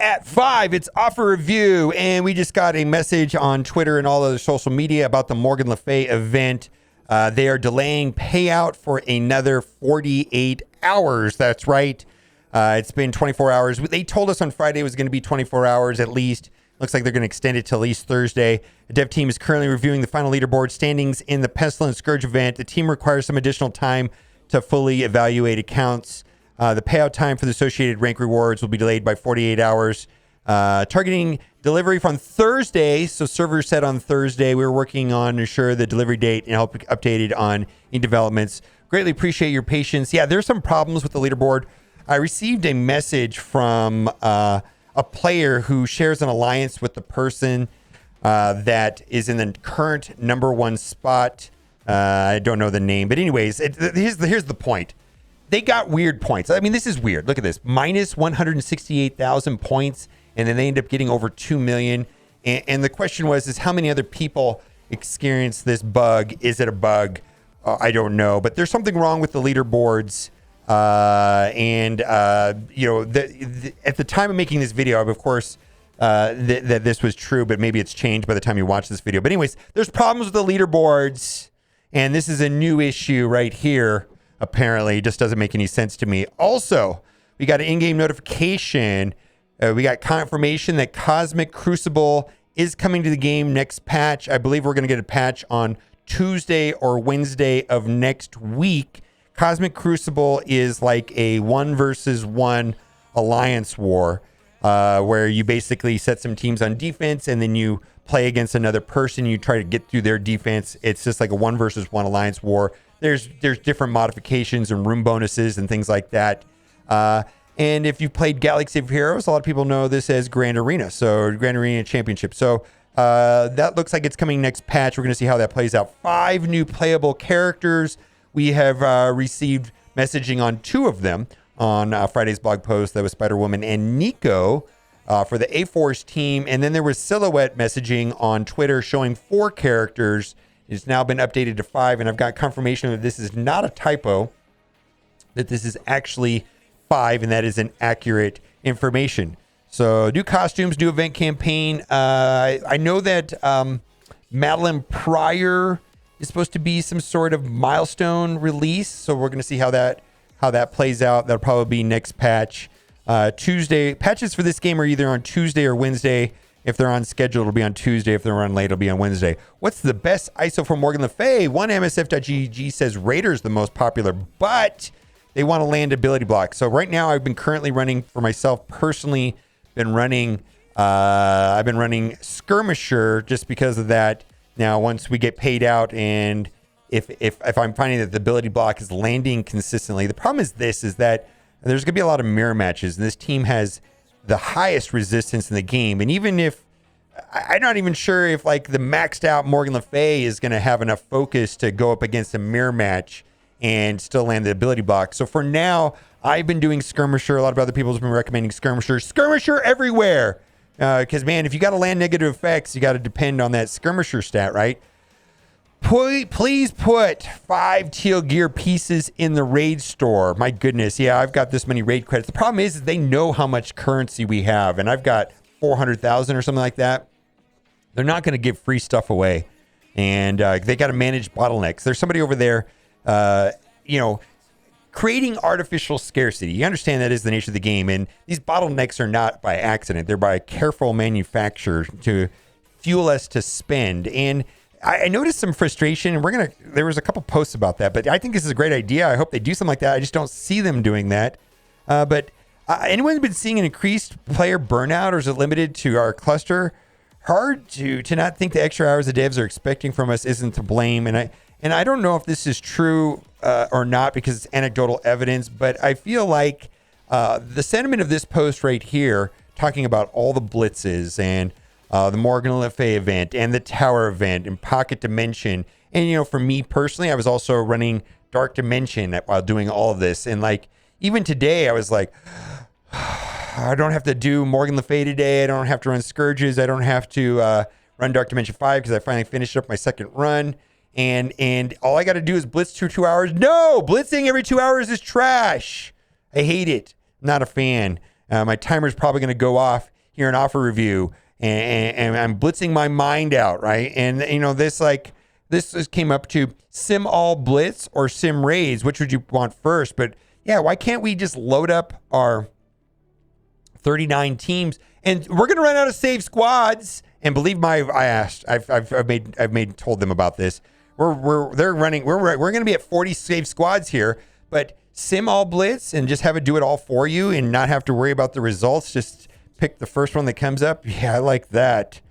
at 5. It's offer review, and we just got a message on Twitter and all other social media about the Morgan Le Fay event. They are delaying payout for another 48 hours. That's right. It's been 24 hours. They told us on Friday it was going to be 24 hours at least. Looks like they're going to extend it till at least Thursday. The dev team is currently reviewing the final leaderboard standings in the Pestilence Scourge event. The team requires some additional time to fully evaluate accounts. The payout time for the associated rank rewards will be delayed by 48 hours. Targeting delivery from Thursday. So servers set on Thursday. We were working on ensure the delivery date and help updated on any developments. Greatly appreciate your patience. Yeah, there's some problems with the leaderboard. I received a message from a player who shares an alliance with the person that is in the current number 1 spot. I don't know the name, but anyways, here's the point. They got weird points. I mean, this is weird. Look at this. Minus 168,000 points, and then they end up getting over 2 million. And the question is how many other people experience this bug? Is it a bug? I don't know. But there's something wrong with the leaderboards. At the time of making this video, of course, that this was true, but maybe it's changed by the time you watch this video. But anyways, there's problems with the leaderboards, and this is a new issue right here. Apparently, it just doesn't make any sense to me. Also, we got an in-game notification. We got confirmation that Cosmic Crucible is coming to the game next patch. I believe we're going to get a patch on Tuesday or Wednesday of next week. Cosmic Crucible is like a 1 versus 1 alliance war where you basically set some teams on defense and then you play against another person. You try to get through their defense. It's just like a 1 versus 1 alliance war. There's different modifications and room bonuses and things like that. And if you've played Galaxy of Heroes, a lot of people know this as Grand Arena. So Grand Arena Championship. So that looks like it's coming next patch. We're going to see how that plays out. 5 new playable characters. We have received messaging on 2 of them on Friday's blog post. That was Spider-Woman and Nico for the A-Force team. And then there was Silhouette messaging on Twitter showing 4 characters. It's now been updated to 5, and I've got confirmation that this is not a typo, that this is actually 5, and that is an accurate information. So new costumes, new event campaign. I know that Madeline Pryor is supposed to be some sort of milestone release, so we're going to see how that plays out. That'll probably be next patch. Tuesday patches for this game are either on Tuesday or Wednesday. If they're on schedule, it'll be on Tuesday. If they're on late, it'll be on Wednesday. What's the best ISO for Morgan Le Fay? One MSF.gg says Raider's the most popular, but they want to land ability block. So right now, I've been currently running for myself personally. I've been running Skirmisher just because of that. Now, once we get paid out, and if I'm finding that the ability block is landing consistently, the problem is that there's going to be a lot of mirror matches, and this team has the highest resistance in the game. And even if I'm not even sure if like the maxed out Morgan Le Fay is going to have enough focus to go up against a mirror match and still land the ability block. So for now, I've been doing Skirmisher. A lot of other people have been recommending Skirmisher. Skirmisher everywhere. Because, man, if you got to land negative effects, you got to depend on that Skirmisher stat, right? Please put 5 teal gear pieces in the raid store. My goodness. Yeah, I've got this many raid credits. The problem is they know how much currency we have, and I've got 400,000 or something like that. They're not going to give free stuff away, and they got to manage bottlenecks. There's somebody over there, creating artificial scarcity. You understand that is the nature of the game, and these bottlenecks are not by accident. They're by careful manufacture to fuel us to spend. And I noticed some frustration, and there was a couple posts about that, but I think this is a great idea. I hope they do something like that. I just don't see them doing that. But anyone been seeing an increased player burnout, or is it limited to our cluster? Hard to not think the extra hours the devs are expecting from us isn't to blame. And I don't know if this is true or not, because it's anecdotal evidence, but I feel like the sentiment of this post right here, talking about all the blitzes and the Morgan Le Fay event and the Tower event and Pocket Dimension. And, for me personally, I was also running Dark Dimension while doing all of this. And like, even today, I was like, I don't have to do Morgan Le Fay today. I don't have to run Scourges. I don't have to run Dark Dimension 5 because I finally finished up my second run. And all I got to do is blitz 2 hours. No, blitzing every 2 hours is trash. I hate it. Not a fan. My timer's probably going to go off here in offer review, and I'm blitzing my mind out, right? And this came up to sim all blitz or sim raids. Which would you want first? But yeah, why can't we just load up our 39 teams? And we're gonna run out of save squads. And believe I've told them about this. We're gonna be at 40 save squads here, but sim all blitz and just have it do it all for you and not have to worry about the results. Just pick the first one that comes up. Yeah, I like that.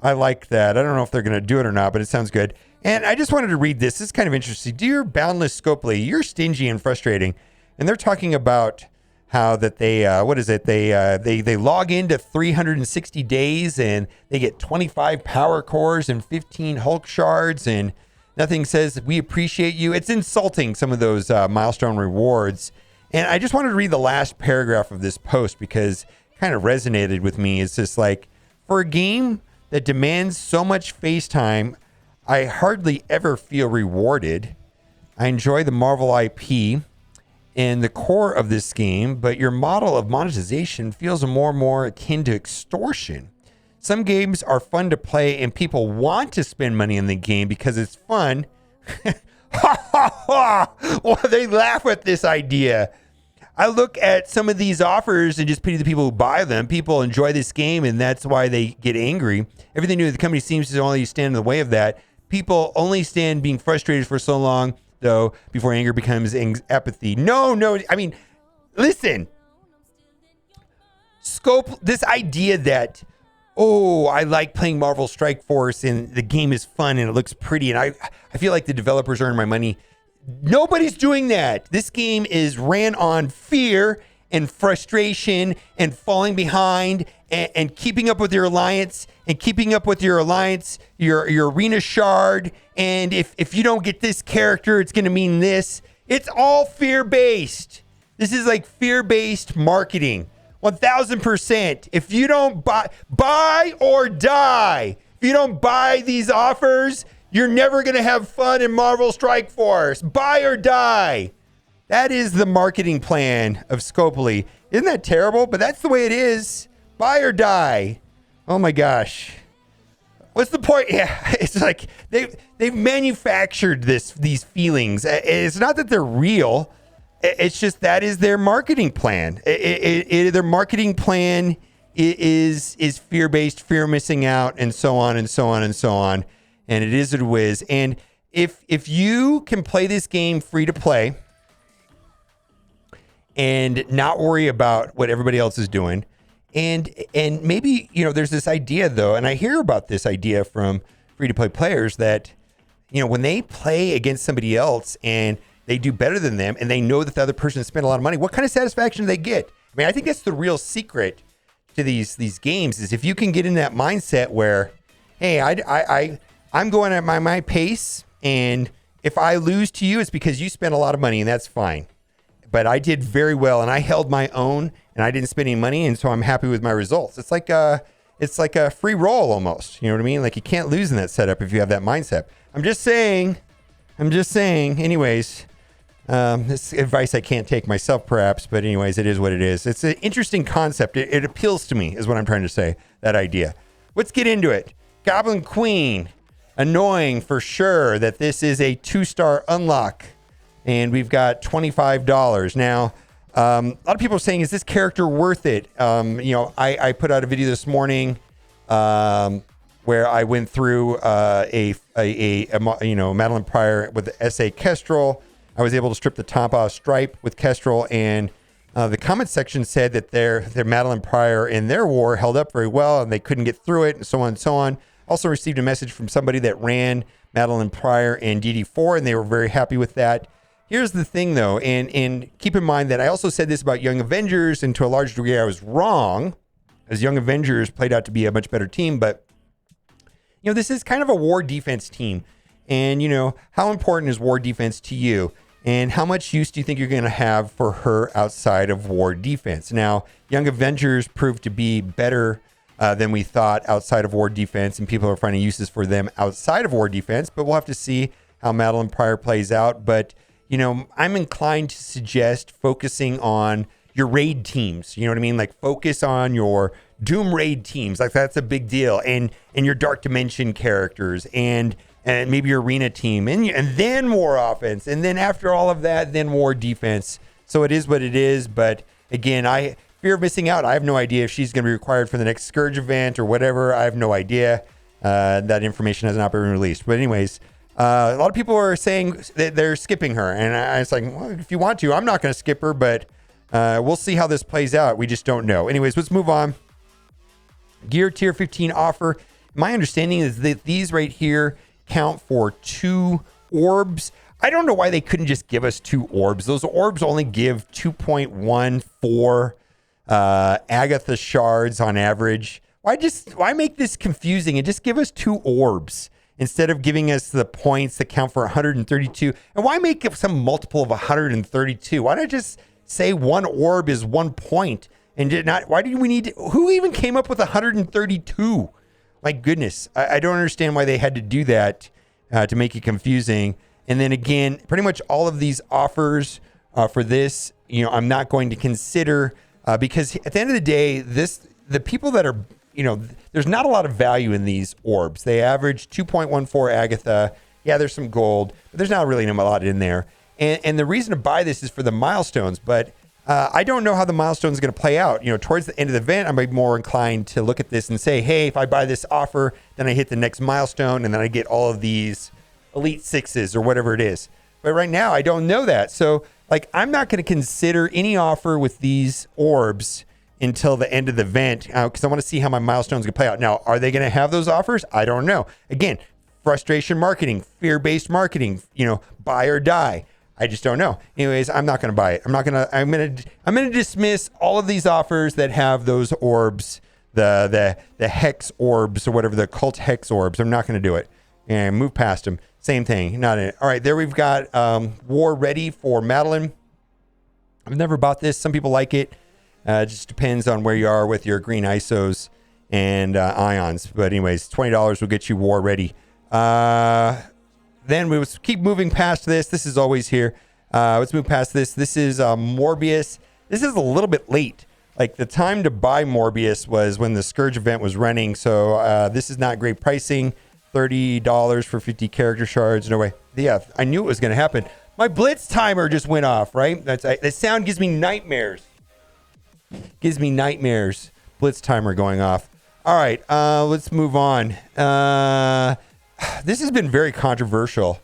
I don't know if they're gonna do it or not, but it sounds good. And I just wanted to read this. This is kind of interesting. Dear Boundless Scopely, you're stingy and frustrating. And they're talking about how that they they log into 360 days and they get 25 power cores and 15 Hulk shards, and nothing says we appreciate you. It's insulting, some of those milestone rewards. And I just wanted to read the last paragraph of this post because it kind of resonated with me. It's just like, for a game that demands so much face time, I hardly ever feel rewarded. I enjoy the Marvel IP and the core of this game, but your model of monetization feels more and more akin to extortion. Some games are fun to play and people want to spend money in the game because it's fun. Well, they laugh at this idea. I look at some of these offers and just pity the people who buy them. People enjoy this game and that's why they get angry. Everything new at the company seems to only stand in the way of that. People only stand being frustrated for so long, though, before anger becomes apathy. No. I mean, listen. Scope this idea that, oh, I like playing Marvel Strike Force and the game is fun and it looks pretty and I feel like the developers earn my money. Nobody's doing that. This game is ran on fear and frustration and falling behind and keeping up with your alliance your arena shard. And if you don't get this character, it's going to mean this. It's all fear-based. This is like fear-based marketing. 1000%. If you don't buy or die. If you don't buy these offers, you're never going to have fun in Marvel Strike Force. Buy or die. That is the marketing plan of Scopely. Isn't that terrible? But that's the way it is. Buy or die. Oh my gosh. What's the point? Yeah, it's like they've manufactured these feelings. It's not that they're real. It's just that is their marketing plan. Their marketing plan is fear-based, fear of missing out, and so on and so on and so on. And it is what it is. And if you can play this game free to play and not worry about what everybody else is doing, and maybe, there's this idea though, and I hear about this idea from free to play players that, when they play against somebody else and they do better than them and they know that the other person spent a lot of money, what kind of satisfaction do they get? I mean, I think that's the real secret to these games, is if you can get in that mindset where, hey, I'm going at my pace, and if I lose to you, it's because you spent a lot of money, and that's fine. But I did very well, and I held my own, and I didn't spend any money, and so I'm happy with my results. It's like a free roll almost. You know what I mean? Like, you can't lose in that setup if you have that mindset. I'm just saying. Anyways, this advice I can't take myself, perhaps, but anyways, it is what it is. It's an interesting concept. It appeals to me, is what I'm trying to say. That idea. Let's get into it. Goblin Queen. Annoying for sure that this is a 2-star unlock and we've got $25. Now, a lot of people are saying, is this character worth it? I put out a video this morning where I went through a Madeline Pryor with the SA Kestrel. I was able to strip the top off Stripe with Kestrel, and the comment section said that their Madeline Pryor in their war held up very well and they couldn't get through it, and so on and so on. Also received a message from somebody that ran Madeline Pryor in DD4, and they were very happy with that. Here's the thing, though, and keep in mind that I also said this about Young Avengers, and to a large degree I was wrong, as Young Avengers played out to be a much better team. But, this is kind of a war defense team. And, how important is war defense to you? And how much use do you think you're going to have for her outside of war defense? Now, Young Avengers proved to be better than we thought outside of war defense, and people are finding uses for them outside of war defense, but we'll have to see how Madeline Pryor plays out. But, I'm inclined to suggest focusing on, your raid teams. You know what I mean? Like focus on your Doom raid teams. Like that's a big deal. And your Dark Dimension characters and maybe your arena team and then more offense. And then after all of that, then more defense. So it is what it is. But again, I fear of missing out. I have no idea if she's going to be required for the next Scourge event or whatever. I have no idea. That information has not been released. But anyways, a lot of people are saying that they're skipping her. And I was like, well, if you want to, I'm not going to skip her. But we'll see how this plays out. We just don't know. Anyways, let's move on. Gear tier 15 offer. My understanding is that these right here count for 2 orbs. I don't know why they couldn't just give us 2 orbs. Those orbs only give 2.14 Agatha shards on average. Why make this confusing and just give us 2 orbs instead of giving us the points that count for 132? And why make up some multiple of 132? Why not just say 1 orb is 1 point and did not? Why do we need to, who even came up with 132? My goodness, I don't understand why they had to do that to make it confusing. And then again, pretty much all of these offers for this, I'm not going to consider because at the end of the day, the people that are, there's not a lot of value in these orbs. They average 2.14 Agatha. Yeah, there's some gold, but there's not really a lot in there. And the reason to buy this is for the milestones, but I don't know how the milestone is going to play out. Towards the end of the event, I might be more inclined to look at this and say, hey, if I buy this offer, then I hit the next milestone and then I get all of these Elite 6s or whatever it is. But right now, I don't know that. So, I'm not going to consider any offer with these orbs until the end of the event because I want to see how my milestones can play out. Now, are they going to have those offers? I don't know. Again, frustration marketing, fear-based marketing, buy or die. I just don't know. Anyways, I'm not going to buy it. I'm going to dismiss all of these offers that have those orbs, the hex orbs or whatever, the cult hex orbs. I'm not going to do it and move past them. Same thing. Not in it. All right, there we've got War Ready for Madeline. I've never bought this. Some people like it. It just depends on where you are with your green ISOs and ions. But anyways, $20 will get you War Ready. Then we will keep moving past this. This is always here. Let's move past this. This is Morbius. This is a little bit late. The time to buy Morbius was when the Scourge event was running. So this is not great pricing. $30 for 50 character shards. No way. Yeah, I knew it was going to happen. My Blitz timer just went off, right? That sound gives me nightmares. Blitz timer going off. All right, let's move on. This has been very controversial.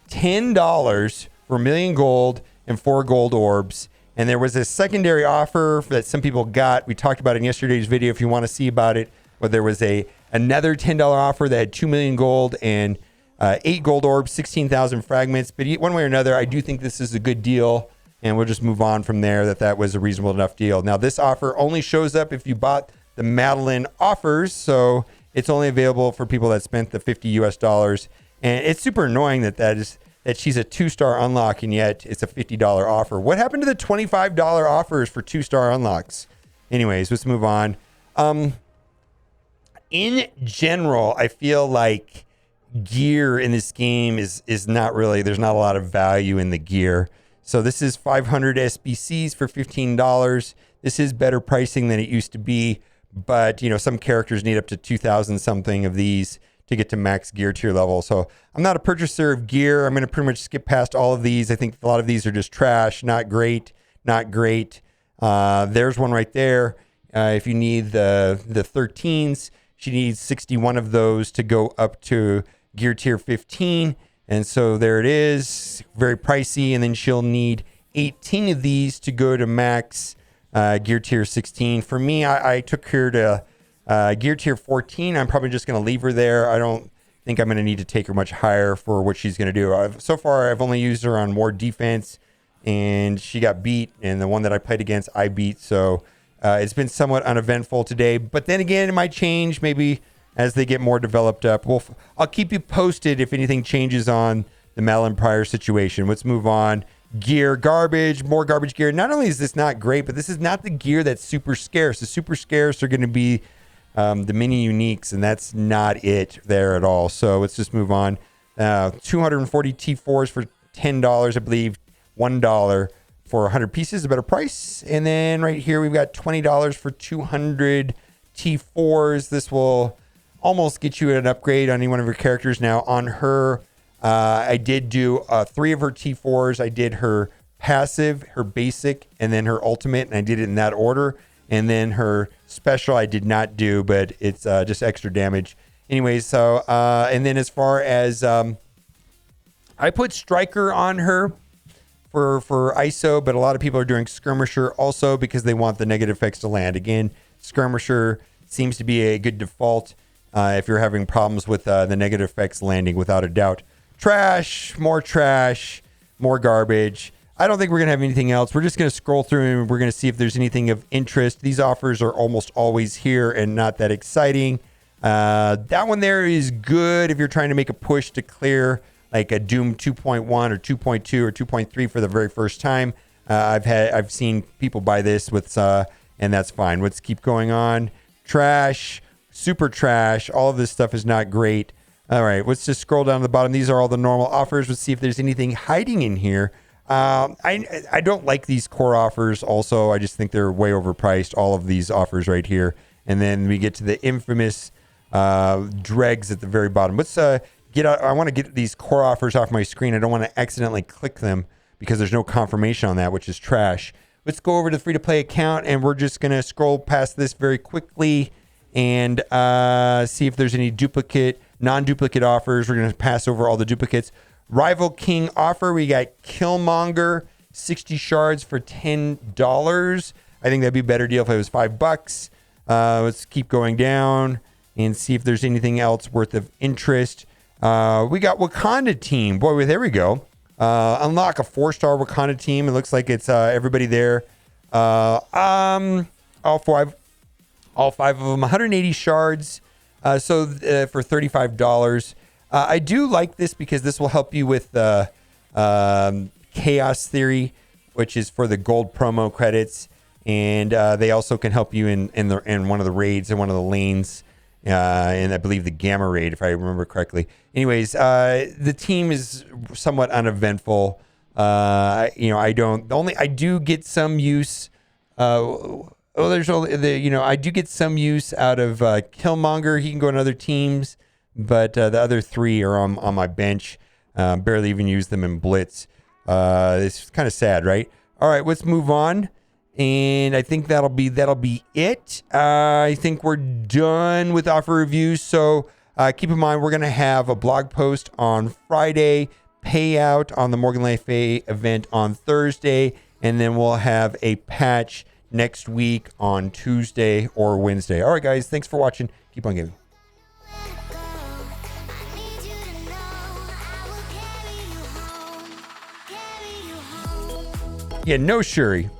$10 for 1 million gold and 4 gold orbs. And there was a secondary offer that some people got. We talked about it in yesterday's video if you want to see about it. But there was another $10 offer that had 2 million gold and 8 gold orbs, 16,000 fragments. But one way or another, I do think this is a good deal. And we'll just move on from there that was a reasonable enough deal. Now, this offer only shows up if you bought the Madeline offers. So it's only available for people that spent the $50 US. And it's super annoying that she's a 2-star unlock and yet it's a $50 offer. What happened to the $25 offers for 2-star unlocks? Anyways, let's move on. In general, I feel like gear in this game is not really, there's not a lot of value in the gear. So this is 500 SBCs for $15. This is better pricing than it used to be. But, some characters need up to 2,000 something of these to get to max gear tier level. So I'm not a purchaser of gear. I'm going to pretty much skip past all of these. I think a lot of these are just trash. Not great. There's one right there. If you need the 13s, she needs 61 of those to go up to gear tier 15. And so there it is. Very pricey. And then she'll need 18 of these to go to max gear tier 16. For me, I took her to gear tier 14. I'm probably just going to leave her there. I don't think I'm going to need to take her much higher for what she's going to do. So far, I've only used her on more defense, and she got beat. And the one that I played against, I beat. So it's been somewhat uneventful today. But then again, it might change maybe as they get more developed up. I'll keep you posted if anything changes on the Madeline Pryor situation. Let's move on. Gear, garbage, more garbage gear. Not only is this not great, but this is not the gear that's super scarce. The super scarce are going to be the mini uniques, and that's not it there at all. So let's just move on. 240 T4s for $10, I believe. $1 for 100 pieces, a better price. And then right here, we've got $20 for 200 T4s. This will almost get you an upgrade on any one of your characters. Now on her, I did do 3 of her T4s. I did her passive, her basic, and then her ultimate, and I did it in that order. And then her special I did not do, but it's just extra damage. Anyways, so and then as far as I put striker on her for ISO, but a lot of people are doing skirmisher also because they want the negative effects to land. Again, skirmisher seems to be a good default if you're having problems with the negative effects landing, without a doubt. Trash, more garbage. I don't think we're going to have anything else. We're just going to scroll through and we're going to see if there's anything of interest. These offers are almost always here and not that exciting. That one there is good if you're trying to make a push to clear like a Doom 2.1 or 2.2 or 2.3 for the very first time. I've seen people buy this with and that's fine. Let's keep going on. Trash, super trash. All of this stuff is not great. All right, let's just scroll down to the bottom. These are all the normal offers. Let's see if there's anything hiding in here. I don't like these core offers. Also, I just think they're way overpriced. All of these offers right here, and then we get to the infamous dregs at the very bottom. Let's get out. I want to get these core offers off my screen. I don't want to accidentally click them because there's no confirmation on that, which is trash. Let's go over to the free-to-play account, and we're just gonna scroll past this very quickly and see if there's any non-duplicate offers. We're gonna pass over all the duplicates. Rival King offer, we got Killmonger, 60 shards for $10. I think that'd be a better deal if it was $5. Let's keep going down and see if there's anything else worth of interest. We got Wakanda team. Boy, there we go. Unlock a 4-star Wakanda team. It looks like it's everybody there. All five of them, 180 shards. So for $35. I do like this because this will help you with Chaos Theory, which is for the gold promo credits, and they also can help you in one of the raids and one of the lanes, and I believe the Gamma raid, if I remember correctly. Anyways, the team is somewhat uneventful. I do get some use. I do get some use out of Killmonger. He can go on other teams. But the other 3 are on my bench. Barely even use them in Blitz. It's kind of sad, right? All right, let's move on. And I think that'll be it. I think we're done with offer reviews. So keep in mind, we're going to have a blog post on Friday, payout on the Morgan Le Fay event on Thursday, and then we'll have a patch next week on Tuesday or Wednesday. All right, guys, thanks for watching. Keep on gaming. Yeah, no Shuri.